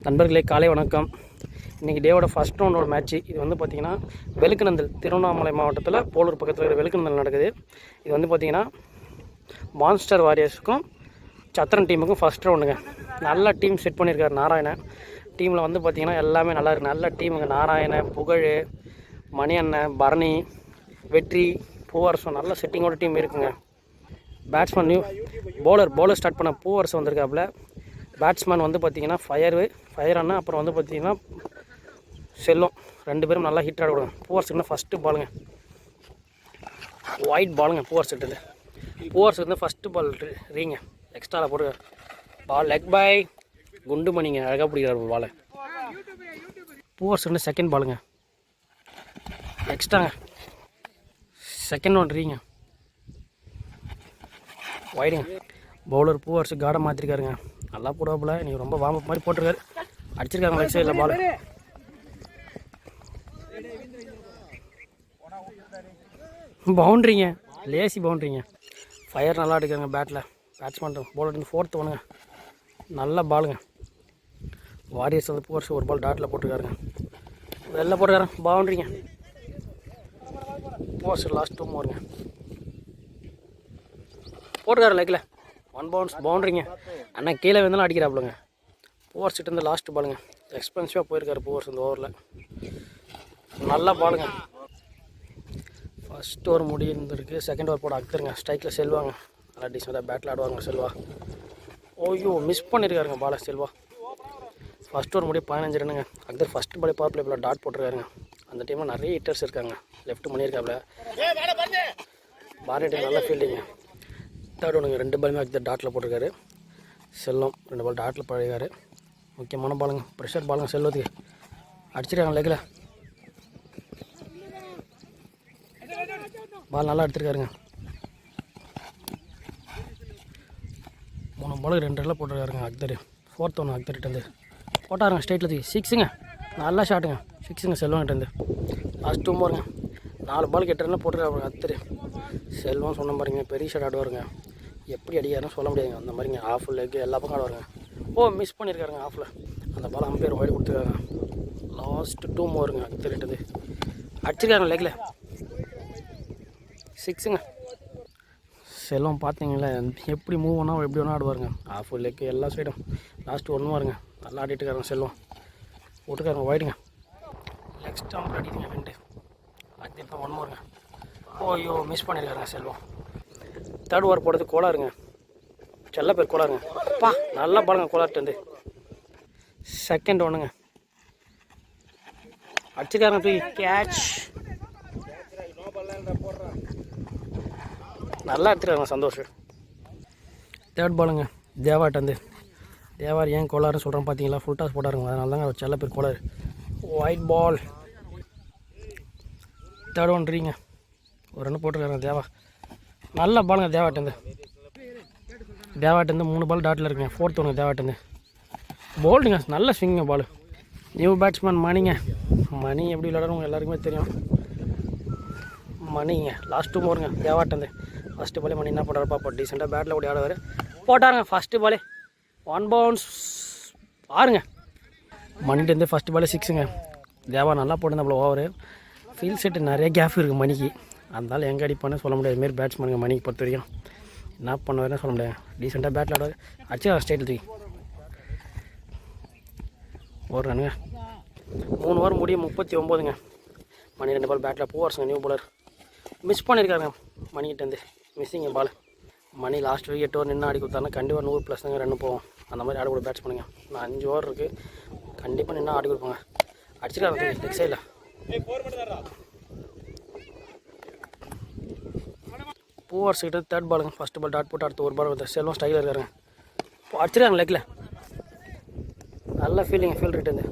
நண்பர்களே காலை வணக்கம். இன்றைக்கி டேவோட ஃபஸ்ட் ரவுண்டோட மேட்ச்சு. இது வந்து பார்த்திங்கன்னா வெலுக்கநந்தல், திருவண்ணாமலை மாவட்டத்தில் போலூர் பக்கத்தில் இருக்கிற வெலுக்கநந்தல் நடக்குது. இது வந்து பார்த்திங்கன்னா மான்ஸ்டர் வாரியர்ஸுக்கும் சத்திரன் டீமுக்கும் ஃபஸ்ட் ரவுண்டுங்க. நல்ல டீம் செட் பண்ணியிருக்காரு நாராயணன். டீமில் வந்து பார்த்திங்கன்னா எல்லாமே நல்லா இருக்குது. நல்ல டீமுங்க. நாராயணன், புகழ், மணி அண்ணன், பரணி, வெற்றி, பூவரசம், நல்ல செட்டிங்கோட டீம் இருக்குங்க. பேட்ஸ்மேன் நியூ பவுலர் ஸ்டார்ட் பண்ண பூவரசம் வந்திருக்காப்புல. பேட்ஸ்மேன் வந்து பார்த்திங்கன்னா ஃபயர் அண்ணா, அப்புறம் வந்து பார்த்திங்கன்னா செல்லம். ரெண்டு பேரும் நல்லா ஹிட் ஆடுவாங்க. பூவரசுக்குன்னா ஃபஸ்ட்டு பாலுங்க, ஒயிட் பாலுங்க. பூவரசு வந்து ஃபஸ்ட்டு பால் ரீங்க எக்ஸ்ட்ராவில் போட்டு பால் லெக் பாய் குண்டு மணிங்க அழகாக பிடிக்கிறார் பாலை. பூவரசுக்குன்னு செகண்ட் பாலுங்க, எக்ஸ்ட்ராங்க. செகண்ட் ஒன் ரீங்க ஒயிடுங்க. பவுலர் பூவரசு காடை மாற்றிருக்காருங்க. நல்லா போடுவாப்புல. நீங்கள் ரொம்ப வார்ம் அப் மாதிரி போட்டிருக்காரு. அடிச்சிருக்காங்க லெக் சைடில் பால். பவுண்ட்ரிங்க, லேசி பவுண்ட்ரிங்க. ஃபயர் நல்லா எடுக்காங்க பேட்டில். பேட்ஸ்மேன் பவுலர் வந்து ஃபோர்த்து ஒன்றுங்க. நல்ல பாலுங்க. வாரியர்ஸ் வந்து பூவரசு ஒரு பால் டாட்டில் போட்டிருக்காருங்க. வெளில போட்டுருக்காரு. பவுண்ட்ரிங்க. பூவரசு லாஸ்ட் 2 ஓவருங்க போட்டுருக்காரு லெக்கில். 1 பவுன்ஸ் பவுண்ட்ரிங்க. அண்ணா கீழே வந்தாலும் அடிக்கிறாப்புலங்க. பூவரசிட்டு இருந்து லாஸ்ட் பாலுங்க. எக்ஸ்பென்சிவாக போயிருக்காரு பூவரசு இந்த ஓவரில். நல்ல பாலுங்க. ஃபஸ்ட் ஓவர் முடியிருந்துருக்கு. செகண்ட் ஓவர் போட அக்கருங்க. ஸ்ட்ரைக்கில் செல்வாங்க. நல்லா டீசெண்டாக பேட்டில் ஆடுவாங்க செல்வா. ஓய்யோ மிஸ் பண்ணியிருக்காருங்க பாலை செல்வா. ஃபஸ்ட் ஓவர் முடிய 15 ரன்னுங்க. அக்தர் ஃபஸ்ட் பாலே பவர் பிளே டாட் போட்டிருக்காருங்க. அந்த டீமில் நிறைய ஹிட்டர்ஸ் இருக்காங்க. லெஃப்ட் பண்ணியிருக்காப்புல. பாரதி நல்ல ஃபீல்டிங்க. தேர்ட் ஒன்றுங்க 2 பாலுமே அக்தர் டாட்டில் போட்டிருக்காரு. செல்லம் 2 பால் டாட்டில் பழகாரு. முக்கியமான பாலுங்க, ப்ரெஷர் பாலுங்க. செல்வத்துக்கு அடிச்சிருக்காங்க லெக்கில். பால் நல்லா எடுத்துருக்காருங்க. 3 பாலுக்கு 2 ரன்னில் போட்டிருக்காருங்க அக்தர். ஃபோர்த் ஒன்று அக்தர்கிட்டேருந்து போட்டாருங்க. ஸ்ட்ரைட்டில் தூக்கி 6ங்க. நல்லா ஷாட்டுங்க. 6ங்க செல்வங்கிட்டேருந்து. லாஸ்ட் 2 ஓவருங்க. 4 பாலுக்கு 8 ரன்னில் போட்டிருக்காருங்க அக்தர். செல்வம் சொன்ன பாருங்க, பெரிய ஷாட் ஆடுவாருங்க. எப்படி அடிக்காருன்னு சொல்ல முடியாதுங்க. அந்த மாதிரிங்க ஆஃப் லெக் எல்லா பக்கம் ஆடுவாருங்க. மிஸ் பண்ணியிருக்காருங்க ஆஃபில். அந்த பால் அம்பையர் ஒயிட் கொடுத்துருக்காங்க. லாஸ்ட் 2 ஓவருங்க அக்தர்கிட்டது. அடிச்சிருக்காங்க லெக்கில். 6ங்க. செல்வம் பார்த்தீங்களா எப்படி மூவ் பண்ணால் எப்படி வேணால் ஆடுவாருங்க. ஆஃப் லெக்கு எல்லா சைடும். லாஸ்ட் 1 ஓவருங்க. நல்லா ஆடிட்டு இருக்காருங்க செல்வம். போட்டுருக்காருங்க ஒயிடுங்க. லெக் ஸ்டாம்பில் அடிக்குங்க 2. அது இப்போ 1 ஓவருங்க. மிஸ் பண்ணியிருக்காருங்க செல்வம். தேர்ட் ஓவர் போடுறது கோளாருங்க. செல்ல பேர் கோளாருங்க. நல்லா பாருங்க கோளார்ட்டு. செகண்ட் ஒன்றுங்க அடிச்சிருக்காருங்க தூக்கி கேட்ச். நல்லா எடுத்துருக்காங்க சந்தோஷ். தேர்ட் பாலுங்க தேவாட்டேருந்து. தேவார் ஏன் கோளாறுன்னு சொல்கிறேன் பார்த்தீங்களா? ஃபுல் டாஸ் போட்டாருங்க. அதனால தாங்க அவர் செல்ல பேர் கோளாறு. Wide ball. தேர்ட் ஒன் ரீங்க. ஒரு ரன் போட்டிருக்காருங்க தேவா. நல்ல பாலுங்க தேவாட்டேருந்து. 3 பால் டாட்டில் இருக்குங்க. ஃபோர்த் ஒன்று தேவாட்டேருந்து. போல்டுங்க. நல்ல ஸ்விங்க பால். New batsman மணிங்க. மணி எப்படி விளையாடுறவங்க எல்லாருக்குமே தெரியும். மணிங்க லாஸ்ட் 2 ஓவருங்க தேவாட்டேருந்து. ஃபஸ்ட்டு பாலே மணி என்ன பண்ணுறாரு பாப்பா. டீசெண்டாக பேட்டில் ஓடி ஆடுவார். போட்டாருங்க ஃபஸ்ட்டு பாலே 1 பவுன்ஸ் 6ங்க. மணிட்டேருந்து ஃபஸ்ட்டு பாலே 6ங்க. தேவா நல்லா போட்டுருந்தாப்புல ஓவர். ஃபீல்ட் செட்டு நிறைய கேப் இருக்குது மணிக்கு. அதனால எங்கே அடிப்பான்னு சொல்ல முடியாது. இதுமாரி பேட்ஸ்மேனுங்க மணிக்கு பொறுத்த வரைக்கும் என்ன பண்ணுவாருன்னு சொல்ல முடியாது. டீசெண்டாக பேட்டில் ஆடுவார். அடிச்சு ஸ்ட்ரைட்டில் தூக்கி ஒரு ரனுங்க. 3 ஓவர் முடிய 39ங்க. மணி 2 பால் பேட்டில். பூவரசுங்க நியூ பாலர். மிஸ் பண்ணியிருக்காருங்க மணிக்கிட்டேருந்து. மிஸ்ஸிங்க ball. Mani last week 8 over நின்று ஆடி கொடுத்தாருன்னா கண்டிப்பாக 100+ தாங்க ரன் போவோம். அந்த மாதிரி ஆட கூட பேட்ஸ்மேனுங்க. இன்னும் 5 ஓவர் இருக்குது. கண்டிப்பாக நின்று ஆடி கொடுப்பாங்க. அடிச்சிருக்காங்க லெக் சைடில். பூவரசுக்கிட்ட தேர்ட் பாலுங்க. ஃபஸ்ட்டு பால் டாட் போட்டு அடுத்து ஒரு பால் வந்து செல்வம் ஸ்டைலில் இருக்காருங்க. அடிச்சிருக்காங்க லெக்கில். நல்ல ஃபீல்டிங்க ஃபீல்டுகிட்டேருந்து.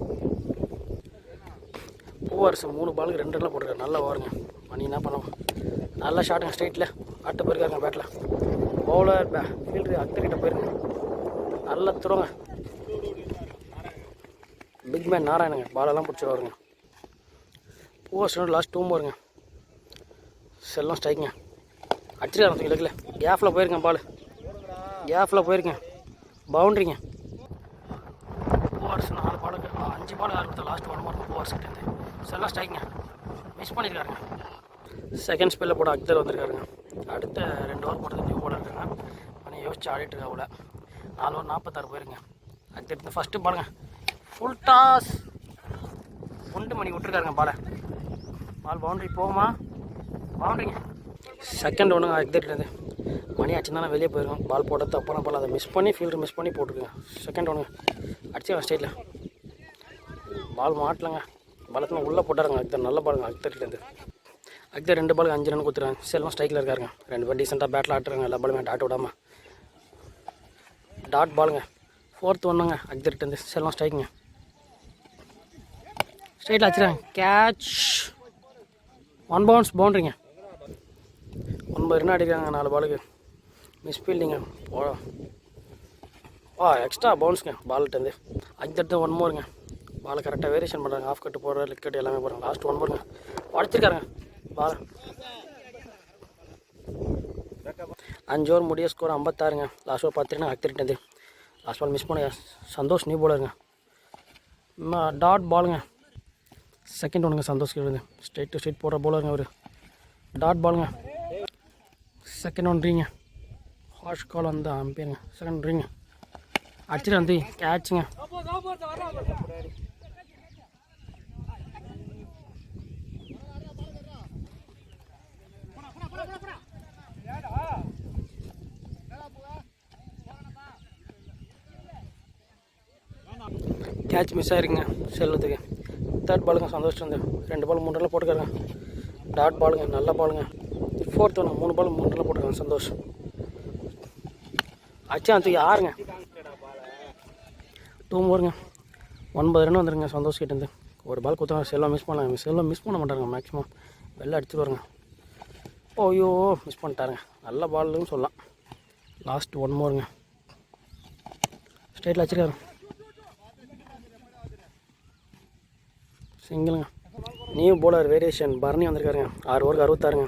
பூவரசு 3 பாலுக்கு 2 ரன்னில் போட்டிருக்காரு. நல்லா ஓருங்க. மணி என்ன பண்ணுவோம். நல்லா ஷாட்டுங்க ஸ்ட்ரைட்டில். ஆட்டு போயிருக்காருங்க பேட்டில். பவுலர் ஃபீல்டு அக்தர்கிட்ட போயிருங்க. நல்லா துறங்க. Big man நாராயணங்க. பாலெல்லாம் பிடிச்சிடுவாருங்க. பூவரசு லாஸ்ட் 2 ஓவருங்க. செல்லம் ஸ்ட்ரைக்குங்க. அடிச்சிருக்காங்க லெக்கில். கேஃபில் போயிருக்கேன் பால். கேஃபில் போயிருக்கேன். பவுண்ட்ரிங்க. பூவரசு 4 பால் யார் கொடுத்தா லாஸ்ட் 1 மார்க் ஓவர் செட் வந்து செல்லாம் ஸ்ட்ரைக்குங்க மிஸ் பண்ணியிருக்காருங்க. செகண்ட் ஸ்பெல்லில் போட அக்தர் வந்திருக்காருங்க. அடுத்த 2 ஓவர் போட்டது நியூ போல இருக்காங்க. மணி யோசிச்சு ஆடிட்டு இருக்காவுல 4 ஓவர் 46 போயிருங்க. அக்தர் ஃபஸ்ட்டு பாருங்க ஃபுல் டாஸ் குண்டு மணி விட்டுருக்காருங்க பால் பவுண்ட்ரி போகுமா பவுண்ட்ரிங்க. செகண்ட் ஒன்றுங்க அக்தர்லேருந்து மணி ஆச்சுன்னா வெளியே போயிருக்கோம். பால் போட தப்பான பால் அதை மிஸ் பண்ணி ஃபீல்டர் மிஸ் பண்ணி போட்டுருங்க. செகண்ட் ஒன்றுங்க அடிச்சு ஸ்டேட்டில் பால் மாட்டலங்க. பாலத்தில் உள்ளே போட்டாருங்க அக்தர். நல்ல பாலுங்க அக்தர்லேருந்து. அக்தர் 2 பாலுக்கு 5 ரன் கொடுத்துருக்காங்க. செல்வம் ஸ்ட்ரைக்கில் இருக்காருங்க. 2 பேர் டீசெண்டாக பேட்டில் ஆட்டுறாங்க. எல்லா பாலுமே டாட் விடாமல் டாட் பாலுங்க. 4th ஒன்றுங்க அக்தர்கிட்டருந்து செல்வம் ஸ்ட்ரைக்குங்க. ஸ்ட்ரைட்டில் வச்சுருக்காங்க கேட்ச் 1 பவுன்ஸ் பவுண்ட்ரிங்க. 9 ரன் அடிக்கிறாங்க 4 பாலுக்கு. மிஸ் ஃபீல்டிங்க எக்ஸ்ட்ரா பவுன்ஸுங்க பால்கிட்டருந்து. அக்தர்ட்டு 1 மோருங்க. பாலை கரெக்டாக வேரியேஷன் பண்ணுறாங்க. ஆஃப் கட்டு போடுற லெக் கட்டு எல்லாமே போடுறாங்க. லாஸ்ட் 1 மோருங்க உடச்சிருக்காருங்க பால். 5 ஓவர் முடிய ஸ்கோர் 56ங்க. லாஸ்ட் ஓவர் 10 ரன் அக்தர்கிட்டருந்து. லாஸ்ட் பால் மிஸ் பண்ண சந்தோஷ் நியூ போலருங்க. டாட் பாலுங்க. செகண்ட் ஒன்றுங்க சந்தோஷ் கிட்ட ஸ்ட்ரைட் டு ஸ்ட்ரைட் போடுற போலருங்க அவர். டாட் பாலுங்க. செகண்ட் ஒன் ரீங்க. ஹாஷ் கால் வந்து அம்பேருங்க. செகண்ட் ரீங்க அடிச்சுட்டு வந்து கேட்சுங்க. கேட்ச் மிஸ் ஆகிருக்குங்க செல்வத்துக்கு. தேர்ட் பாலுங்க சந்தோஷம் வந்து 2 பால் 3 ரன் போட்டுக்காருங்க. டாட் பாலுங்க நல்ல பாலுங்க. 4th ஒன்று 3 பால் 3 ரன் போட்டுருக்காங்க சந்தோஷ். அச்சா தூக்கி 6ங்க 2 மோருங்க. 9 ரன் வந்துருங்க சந்தோஷ் கிட்டேருந்து. ஒரு பால் கொடுத்தாங்க. செல்வம் மிஸ் பண்ணாங்க. செல்வம் மிஸ் பண்ண மாட்டாருங்க. மேக்ஸிமம் வெளில அடிச்சுட்டு வருங்க. ஐயோ மிஸ் பண்ணிட்டாருங்க. நல்ல பால்னு சொல்லலாம். லாஸ்ட் 1 மோருங்க. ஸ்ட்ரைட்டில் வச்சுருக்காரு சிங்கிளுங்க. நியூ போலர் வேரியேஷன் பரணி வந்திருக்காருங்க. 6 ஓவருக்கு 66ங்க.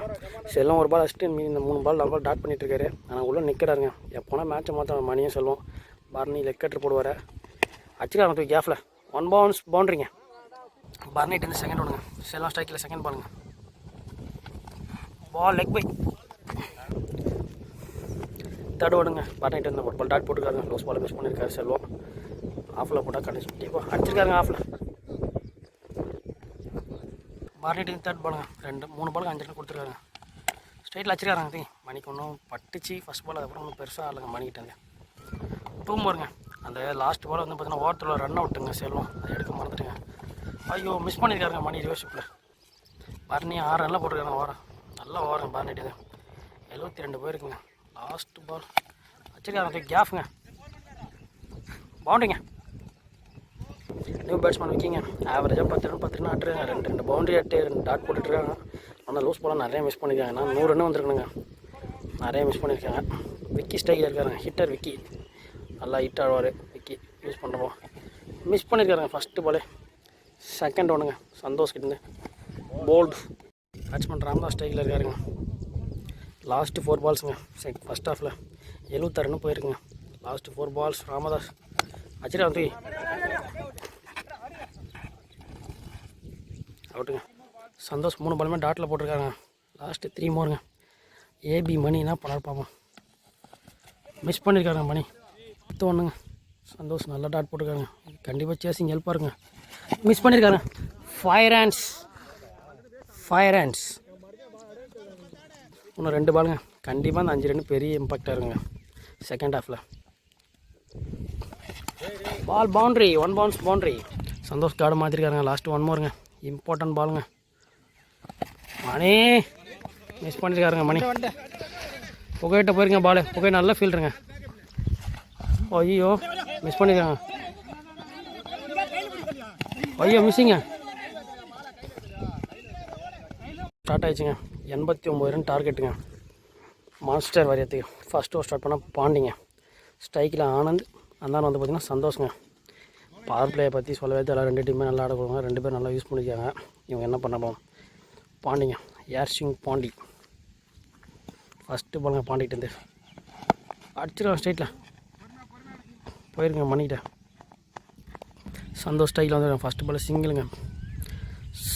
செல்வம் ஒரு பால் அடிச்சுட்டு மீதி இந்த 3 பால் 4 பால் டாட் பண்ணிட்டுருக்காரு. ஆனால் உள்ளே நிற்கிறாருங்க. எப்போனா மேட்சை மாற்ற மணியும் செல்வம் பரணி லெக் கட்டர் போடுவார். அடிச்சுக்காரங்க தூக்கி கேஃபில் 1 பவுன்ஸ் பவுண்ட்ரிங்க. பரணிட்டு செகண்ட் ஒன்றுங்க. செல்வம் ஸ்ட்ரைக்கில் செகண்ட் பாலுங்க. பால் லெக் பை. தேர்ட் ஓடுங்க. பரணிட்டு இருந்த ஒரு பால் டாட் போட்டுருக்காருங்க. லோஸ் பால் மிஸ் பண்ணியிருக்காரு செல்வம். ஆஃபில் போட்டால் கண்டிப்பாக அடிச்சிருக்காருங்க ஆஃபில். பரணிட்டு தேர்ட் பாலுங்க. 3 பாலுக்கு 5 ரன் கொடுத்துருக்காருங்க. ஸ்ட்ரைட்டில் வச்சுருக்காருங்க. மணிக்கு ஒன்றும் பட்டுச்சு ஃபஸ்ட் பால். அதுக்கப்புறம் ஒன்றும் பெருசாக இல்லைங்க மணிக்கிட்டேங்க. 2 மோருங்க. அந்த லாஸ்ட் பால் வந்து பார்த்தீங்கன்னா ஓவரத்தில் ரன் அவுட்டுங்க செல்வம். அதை எடுக்க மறந்துட்டுங்க. ஐயோ மிஸ் பண்ணியிருக்காருங்க மணி ரிவர்ஷிப்பில். பரணி 6 ரன்லாம் போட்டிருக்காங்க. ஓரம் நல்லா ஓரம் பரணிட்டு 72 போயிருக்குங்க. லாஸ்ட் பால் வச்சுருக்காங்க கேஃப்ங்க பவுண்ட்ரிங்க. New batsman விக்கிங்க. ஆவரேஜாக 10 ரன் ஆட்டுறாங்க. 2 பவுண்ட்ரி ஆட்டு 2 டாட் போட்டுட்ருக்காங்க. ஆனால் லூஸ் பாலாம் நிறைய மிஸ் பண்ணியிருக்காங்க. நான் 100 ரன் வந்துருக்கணுங்க. நிறைய மிஸ் பண்ணியிருக்காங்க. விக்கி ஸ்ட்ரைக்கில் இருக்காருங்க. ஹிட்டர் விக்கி நல்லா ஹிட் ஆடுவார். விக்கி யூஸ் பண்ணுறோம். மிஸ் பண்ணியிருக்காருங்க ஃபஸ்ட்டு பாலே. செகண்ட் ஒன்றுங்க சந்தோஷ் கிட்டேருந்து போல்டு. பேட்ஸ்மேன் ராம்தாஸ் ஸ்ட்ரைக்கில் இருக்காருங்க. லாஸ்ட்டு 4 பால்ஸுங்க. ஃபஸ்ட் ஹாஃபில் 76 ரன் போயிருக்குங்க. லாஸ்ட்டு 4 பால்ஸ் ராமதாஸ் அச்சிரா வந்து அவுட்டுங்க. சந்தோஷ் 3 பாலுமே டாட்டில் போட்டிருக்காங்க. லாஸ்ட்டு 3 மோருங்க. ஏபி மணி என்ன பண்ணார் பார்ப்போம். மிஸ் பண்ணியிருக்காருங்க மணி. 10 ஒன்றுங்க. சந்தோஷ் நல்லா டாட் போட்டிருக்காங்க. கண்டிப்பாக சேசிங் ஹெல்ப்பாக இருக்குங்க. மிஸ் பண்ணியிருக்காருங்க. 5 ரன்ஸ். இன்னும் 2 பாலுங்க. கண்டிப்பாக அந்த 5 ரன் பெரிய இம்பாக்டாக இருக்குங்க செகண்ட் ஹாஃபில். Ball boundary 1 bounce boundary. Santhosh guard மாற்றிருக்காருங்க. லாஸ்ட்டு 1 மோருங்க. இம்பார்ட்டன்ட் பாலுங்க. மணி மிஸ் பண்ணியிருக்காருங்க மணி. புகையிட்ட போயிருங்க பாலு. புகை நல்ல ஃபீல்டுங்க. ஐயோ மிஸ் பண்ணியிருக்காங்க. ஐயோ மிஸ்ஸிங்க. ஸ்டார்ட் ஆகிடுச்சுங்க. 89 ரன் டார்கெட்டுங்க மான்ஸ்டர் வாரியத்துக்கு. ஃபஸ்ட் ஓவர் ஸ்டார்ட் பண்ணால் பாண்டிங்க. ஸ்ட்ரைக்கில் ஆனந்த். அந்த வந்து பார்த்திங்கன்னா சந்தோஷங்க. பவர் பிளேயை பற்றி சொல்லவே தெரியல. 2 டீமே நல்லா ஆட போவாங்க. 2 பேர் நல்லா யூஸ் பண்ணியிருக்காங்க. இவங்க என்ன பண்ண பாண்டிங்க. ஏர்சிங் பாண்டி ஃபஸ்ட்டு பாலுங்க. பாண்டிகிட்டேருந்து அடிச்சிருவாங்க. ஸ்ட்ரைட்டில் போயிருங்க மணிக்கிட்ட. சந்தோஷ் ஸ்டைலில் வந்து ஃபஸ்ட்டு பால் சிங்கிளுங்க.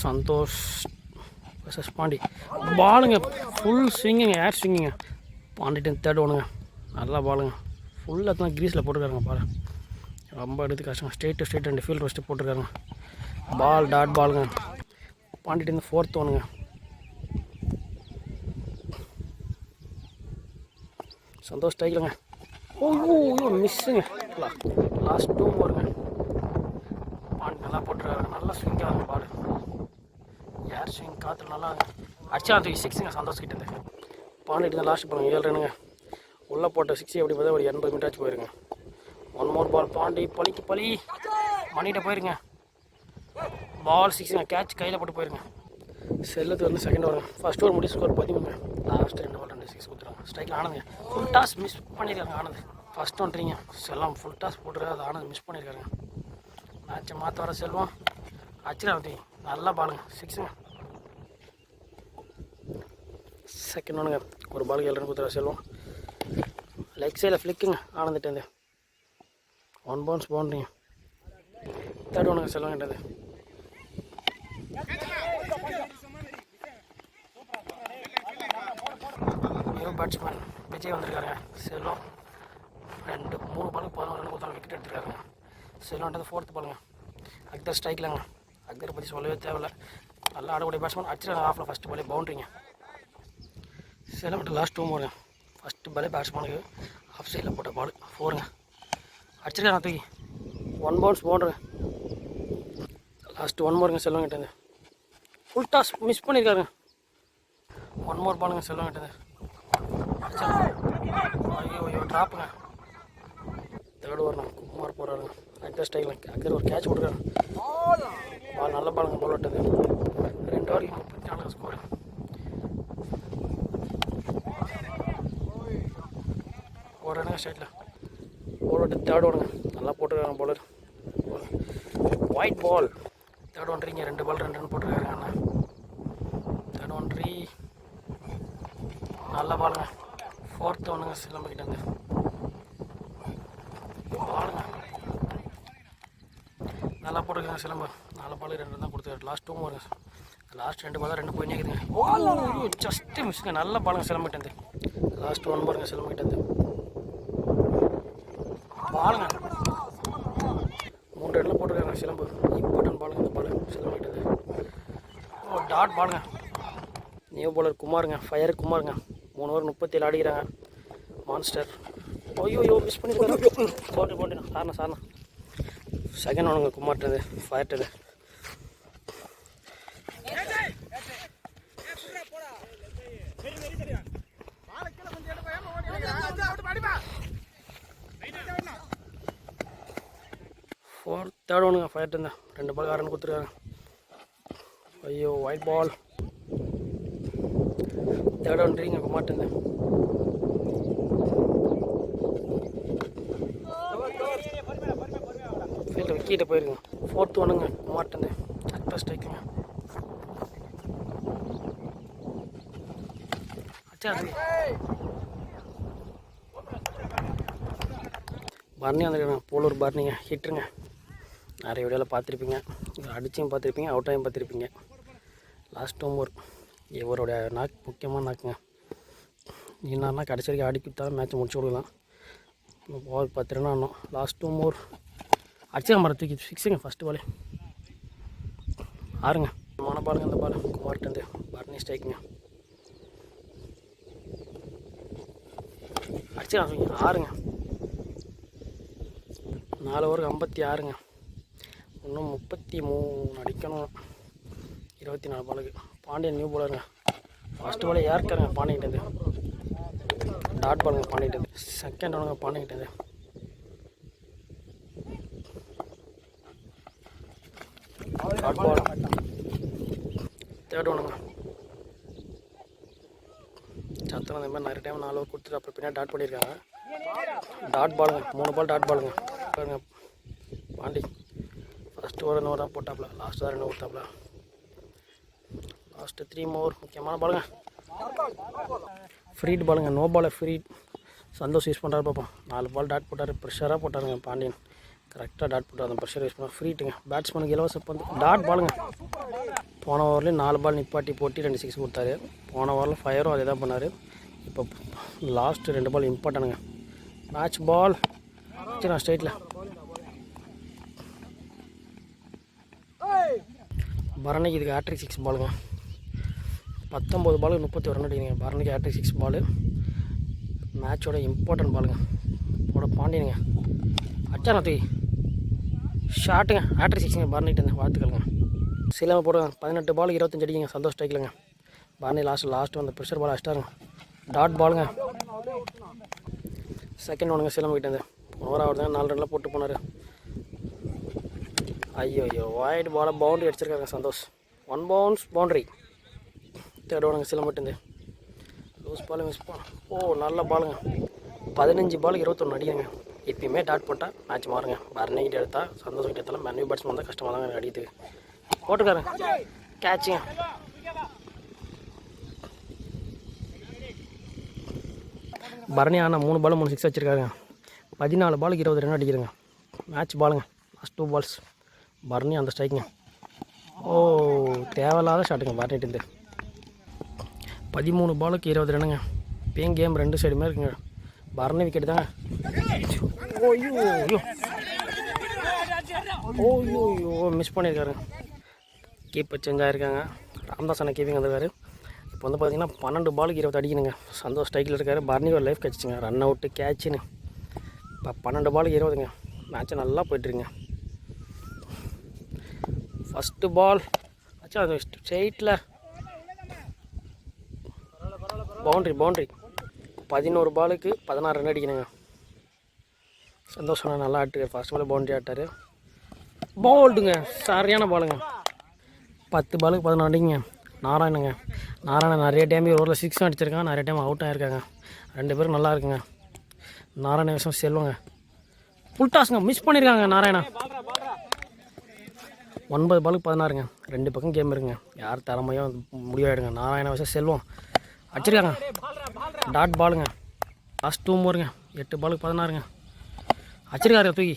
சந்தோஷ் வர்சஸ் பாண்டி. பாலுங்க ஃபுல் ஸ்விங்குங்க, ஏர் ஸ்விங்குங்க. பாண்டிட்டு தேர்ட் ஒன்றுங்க. நல்லா பாலுங்க. ஃபுல்லாக தான் க்ரீஸில் போட்டுருக்காருங்க பால். ரொம்ப எடுத்து கஷ்டங்க. ஸ்ட்ரெயிட் 2 ஃபீல்ட் ஃபஸ்ட்டு போட்டுருக்காருங்க. பால் டாட் பாலுங்க. பாண்டிட்டு ஃபோர்த் ஒன்றுங்க. சந்தோஷ் ஸ்டைலுங்க. ஓ மிஸ்ஸுங்க. லாஸ்ட் 2 ஓவருங்க. பாண்டி நல்லா போட்டுருக்காரு. நல்லா ஸ்விங்காக இருக்கும் பால். ஏர் ஸ்விங் காற்று நல்லா அடிச்சா 6ங்க சந்தோஷ் கிட்டது. பாண்டிட்டு லாஸ்ட் போடுங்க 7 ரன்னுங்க. உள்ளே போட்ட 6 எப்படி பார்த்தா ஒரு 80 மீட்டர் ஆச்சு போயிருங்க. 1 மோர் பால். பாண்டி பலிக்கு பலி மணிகிட்ட போயிருங்க. பால் 6ங்க. கேட்ச் கையில் போட்டு போயிருங்க. செல்லுக்கு வந்து செகண்ட் ஓவர். ஃபஸ்ட் ஓவர் முடிச்சு ஸ்கோர் 13ங்க. லாஸ்ட் 2 பால் 2 6 கொடுத்துருவாங்க. ஸ்ட்ரைக்கில் ஆனதுங்க. ஃபுல் டாஸ் மிஸ் பண்ணியிருக்காங்க ஆனது. ஃபஸ்ட் ஒன்றிங்க செல்லம் ஃபுல் டாஸ் போட்டுருக்காரு. அது ஆனது மிஸ் பண்ணியிருக்காருங்க. மேட்சை மாற்ற வர செல்வம் அச்சிராவதி நல்லா பாலுங்க. 6ங்க. செகண்ட் ஒன்றுங்க. ஒரு பாலுக்கு 7 ரன் கொடுத்துருவாரு செல்வம். லெக் சைடில் ஃப்ளிக்குங்க ஆனந்துட்டேருந்து. 1 பவுன்ஸ் பவுண்ட்ரிங்க. தேர்ட் ஒன்றுங்க செல்வம் கிட்டது. நியூ பேட்ஸ்மேன் விஜய் வந்திருக்காருங்க. செல்வம் 3 பாலுக்கு 11 ரன் கொடுத்தாலும் விக்கெட் எடுத்துருக்காருங்க. செல்வன்றது ஃபோர்த் பாலுங்க. அக்தர் ஸ்ட்ரைக்கில்ங்க. அக்தரை பற்றி சொல்லவே தேவையில்லை. நல்லா ஆடக்கூடிய பேட்ஸ்மேன். அடிச்சிருக்காங்க ஆஃபில் ஃபஸ்ட்டு பாலே பவுண்ட்ரிங்க. செல்வன்ட்டு லாஸ்ட் 2 ஓவருங்க. ஃபஸ்ட்டு பாலே பேட்ஸ்மேனுக்கு ஆஃப் சைடில் போட்ட பால் 4ங்க. அடிச்சிருக்காங்க தூக்கி 1 பவுன்ஸ் பவுண்டருங்க. லாஸ்ட்டு 1 மோருங்க செல்வம் கிட்டேருந்து. ஃபுல் டாஸ் மிஸ் பண்ணியிருக்காருங்க. 1 மோர் பாலுங்க செல்வம் கிட்டேருந்து. ஐயோ ட்ராப்புங்க. தேர்ட் ஓவர் குமார் போகிறாருங்க. அக்தர் ஸ்டைலில் அக்தர் ஒரு கேட்ச் கொடுக்குறாரு. பால் நல்ல பாலுங்க. பால் விட்டது 2 ஓவருக்கு 34 ஸ்கோர். போடுறானுங்க ஸ்ட்ரைட்டில் பால் விட்டு தேர்ட் ஓடுங்க. நல்லா போட்டுருக்காங்க பவுலர். White ball. தேர்ட் ஒன்றிங்க. 2 பால் 2 ரன் போட்டிருக்காருங்க அண்ணா. தேர்ட் ஒன்றி நல்ல பாலுங்க. ஃபோர்த் ஒன்றுங்க சிலம்பிக்கிட்ட இருந்து பாலுங்க. நல்லா போட்டுருக்காங்க சிலம்பு. 4 பால் 2 ரன் தான் கொடுத்துருக்காரு. லாஸ்ட் 2 ஓவருங்க. லாஸ்ட் 2 பால் 2 போய் நிற்குதுங்க. ஓ ஜஸ்ட்டு மிஸ்ஸுங்க. நல்ல பாலுங்க சிலம்பிக்கிட்டேருந்து. லாஸ்ட் 1 ஓவருங்க சிலம்பிக்கிட்டேருந்து பாலுங்க. 3 ரன்னில் போட்டுருக்காங்க சிலம்பு. இம்பார்ட்டன்ட் பாலுங்க இந்த பால் சிலம்பிக்கிட்டது. ஓ டாட் பாலுங்க. நியூ பாலர் குமாருங்க. ஃபயர் குமாருங்க. 3 ஓவர் 37 ஆடிக்கிறாங்க. மான்ஸ்டர். ஐயோ மிஸ் பண்ணியிருக்காரு. போட்டு சாரணா செகண்ட் ஒன்றுங்க குமார்ட்டது ஃபயர்ட்டது. தேர்ட் ஒன்றுங்க ஃபயர்ட்டு இருந்தேன். 2 பால் 6 ரன் கொடுத்துருக்காங்க. ஐயோ ஒயிட் பால். தேர்ட் ஒன்றிங்க குமார்ட்டு இருந்தேன். ஃபீல்டு விக்கெட்டை போயிருங்க. ஃபோர்த் ஒன்றுங்க குமார்ட்டு இருந்தேன். அக்டர் ஸ்ட்ரைக்குங்க. பர்னி வந்துருக்காங்க. போலூர் பர்னிங்க ஹிட்டுருங்க. நிறைய வீடியோவில் பார்த்துருப்பீங்க. அடிச்சும் பார்த்துருப்பீங்க, அவுட்டாயும் பார்த்துருப்பீங்க. லாஸ்ட் 2 ஓவர் இவருடைய நாக் முக்கியமான நாக்குங்க. என்னன்னா கடைசி வரைக்கும் ஆடி கொடுத்தாலும் மேட்ச்சை முடிச்சு கொடுக்கலாம். பால் 10 ரன் ஆடணும். லாஸ்ட் 2 ஓவர் அடிச்சிருக்க மாதிரி தூக்கி 6ங்க. ஃபஸ்ட்டு பால் 6ங்க. மன பாலுங்க அந்த பால் குமார்ட்டேருந்து. பர்னி ஸ்ட்ரைக்குங்க. அடிச்சிருக்காங்க 6ங்க. 4 ஓவருக்கு 56ங்க. இன்னும் 33 அடிக்கணும். 24 பாலுக்கு. பாண்டியன் நியூ பாலருங்க. ஃபஸ்ட்டு பால் ஏற்காருங்க பாண்டிகிட்டது. டாட் பாலுங்க பாண்டிகிட்டது. செகண்ட் ஒன்றுங்க பாண்டிகிட்டது. Dot ball. தேர்ட் ஒன்றுங்க. சத்தம் அந்த மாதிரி நிறைய டைம் 4 ஓவர் கொடுத்துட்டு அப்புறம் பின்னாடி டாட் பண்ணியிருக்காங்க. டாட் பாலுங்க. 3 பால் டாட் பாலுங்க. பாண்டி ஃபஸ்ட்டு ஓவர் 1 ஓவர் தான் போட்டாப்புல. லாஸ்ட்டு தான் 2 கொடுத்தாப்புல. லாஸ்ட்டு 3 ஓவர் முக்கியமான பாலுங்க. ஃப்ரீட் பாலுங்க. நோ பாலை ஃப்ரீட் சந்தோஷ் யூஸ் பண்ணுறாரு பார்ப்போம். 4 பால் டாட் போட்டார். ப்ரெஷராக போட்டாருங்க பாண்டியன். கரெக்டாக டாட் போட்டு அந்த ப்ரெஷர் யூஸ் பண்ணால் ஃப்ரீட்டுங்க. பேட்ஸ்மேனுக்கு இலவச பந்து டாட் பாலுங்க. போன ஓவர்லேயும் 4 பால் நிப்பாட்டி போட்டு 2 6 கொடுத்தாரு. போன ஓவரில் ஃபயரும் அதே தான் பண்ணார். இப்போ லாஸ்ட்டு 2 பால் இம்பார்ட்டனுங்க. மேட்ச் பால் சரி நான் ஸ்ட்ரைட்டில் பரணிக்கு இதுக்கு ஹேட்ரிக் 6 பாலுங்க. 19 பாலுக்கு 31 ரன் அடிக்கிறீங்க. பரணிக்கு ஹேட்ரிக் 6 பாலு. மேட்சோட இம்பார்ட்டன்ட் பாலுங்க. போட பாண்டியனுங்க அச்சானா தூக்கி ஷாட்டுங்க. ஹேட்ரிக் 6ங்க பரணிக்கிட்டு வாழ்த்துக்கலுங்க. சிலமை போடுங்க. 18 பாலுக்கு 25 அடிக்குங்க. சந்தோஷ் ஸ்ட்ரைக்கில்ங்க. பரணி லாஸ்ட்டு வந்து ப்ரெஷர் பால் அடிச்சிட்டாருங்க. டாட் பாலுங்க. செகண்ட் ஒன்றுங்க சிலம்பு கிட்டேருந்து ஓவர் ஆகுதுங்க. 4 ரனில் போட்டு போனார். ஐயோ வைட் பாலை பவுண்ட்ரி அடிச்சிருக்காங்க சந்தோஷ். 1 bounce boundary. தேர்ட் ஒன்றுங்க சிலம்புட்டேருந்து லூஸ் பால் மிஸ் பண்ண. நல்ல பாலுங்க. 15 பாலுக்கு 21 அடிக்குங்க. எப்பயுமே டாட் போட்டால் மேட்ச் மாறுங்க. பரணிக்கிட்ட எடுத்தால் சந்தோஷம் கிட்ட எடுத்தாலும் நியூ பேட்ஸ்மேன் தான் கஷ்டமாக தாங்க அடிக்கிறதுக்கு. போட்டுக்காரங்க கேட்சுங்க. பரணி ஆனால் 3 பால் 3 6 வச்சுருக்காங்க. 14 பாலுக்கு 20 ரன் அடிக்கிறங்க. மேட்ச் பாலுங்க. Last 2 balls. பரணி அந்த ஸ்ட்ரைக்குங்க. தேவையில்லாத ஷாட்டுங்க பரணிட்டு. 13 பாலுக்கு 20 ரன்னுங்க. இப்போயும் கேம் 2 சைடுமே இருக்குங்க. பரணி விக்கெட் தாங்க. மிஸ் பண்ணியிருக்காருங்க. கீப்பர் சேஞ்ச் ஆகிருக்காங்க. ராம்தாஸ் அண்ணா கீப்பிங் வந்திருக்காரு. இப்போ வந்து பார்த்தீங்கன்னா 12 பாலுக்கு 20 அடிக்கணுங்க. சந்தோஷ் ஸ்ட்ரைக்கில் இருக்காரு. பரணி ஒரு லைஃப் கிடச்சிங்க. ரன் அவுட்டு கேட்சுன்னு. இப்போ 12 பாலுக்கு 20ங்க. மேட்ச்சு நல்லா போய்ட்டுருங்க. ஃபஸ்ட்டு பால் ஆச்சா அது ஸ்ட்ரெயிட்டில் பவுண்ட்ரி 11 பாலுக்கு 16 ரன் அடிக்கணுங்க. சந்தோஷம் நல்லா ஆட்டுக்கார். ஃபஸ்ட் பால் பவுண்ட்ரி ஆட்டார். பவுல்டுங்க சரியான பாலுங்க. 10 பாலுக்கு 14 அடிங்க. நாராயணன் நிறைய டைம் ஓவரில் 6 அடிச்சிருக்காங்க. நிறைய டைம் அவுட் ஆகிருக்காங்க. 2 பேரும் நல்லா இருக்குங்க. நாராயண விஷயம் செல்வங்க புல்டாஸுங்க மிஸ் பண்ணியிருக்காங்க. நாராயணா 9 பாலுக்கு 16ங்க. 2 பக்கம் கேம் இருக்குங்க. யார் திறமையோ முடிவாயிடுங்க. நாராயண விஷயம் செல்வம் அடிச்சிருக்காங்க. டாட் பாலுங்க. லாஸ்ட் 2 மோருங்க. 8 பாலுக்கு 16ங்க. அடிச்சிருக்காரு தூக்கி.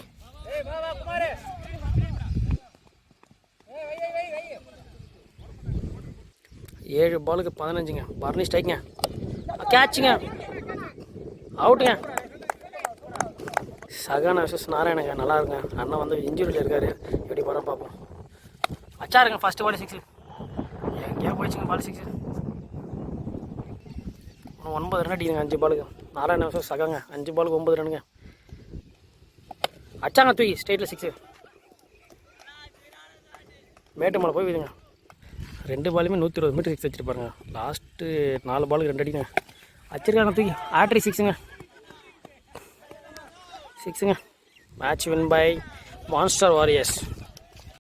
7 பாலுக்கு 15ங்க. பரணி ஸ்ட்ரைக்குங்க. கேட்சுங்க. அவுட்டுங்க. சகான விசஸ் நாராயணங்க நல்லா இருக்குங்க. அண்ணன் வந்து இன்ஜுரியில் இருக்கார். எப்படி போகிற பார்ப்போம். அச்சாருங்க ஃபஸ்ட்டு பால் 6 எங்கேயா போயிடுச்சுங்க. பால் 6 9 ரன் அடிக்குங்க. 5 பாலுக்கு. நாராயண விசஸ் சகாங்க 5 பாலுக்கு 9 ரனுங்க. அச்சாங்க தூக்கி ஸ்ட்ரெயிட்டில் 6. மேட்டு மேலே போய் விடுங்க. 2 பாலுமே 120 மீட்டர் 6 வச்சுருப்பாருங்க. லாஸ்ட்டு 4 பாலுக்கு 2 அடிங்க. வச்சிருக்காங்க தூக்கி ஹேட்ரிக் 6ங்க. Match win by monster warriors.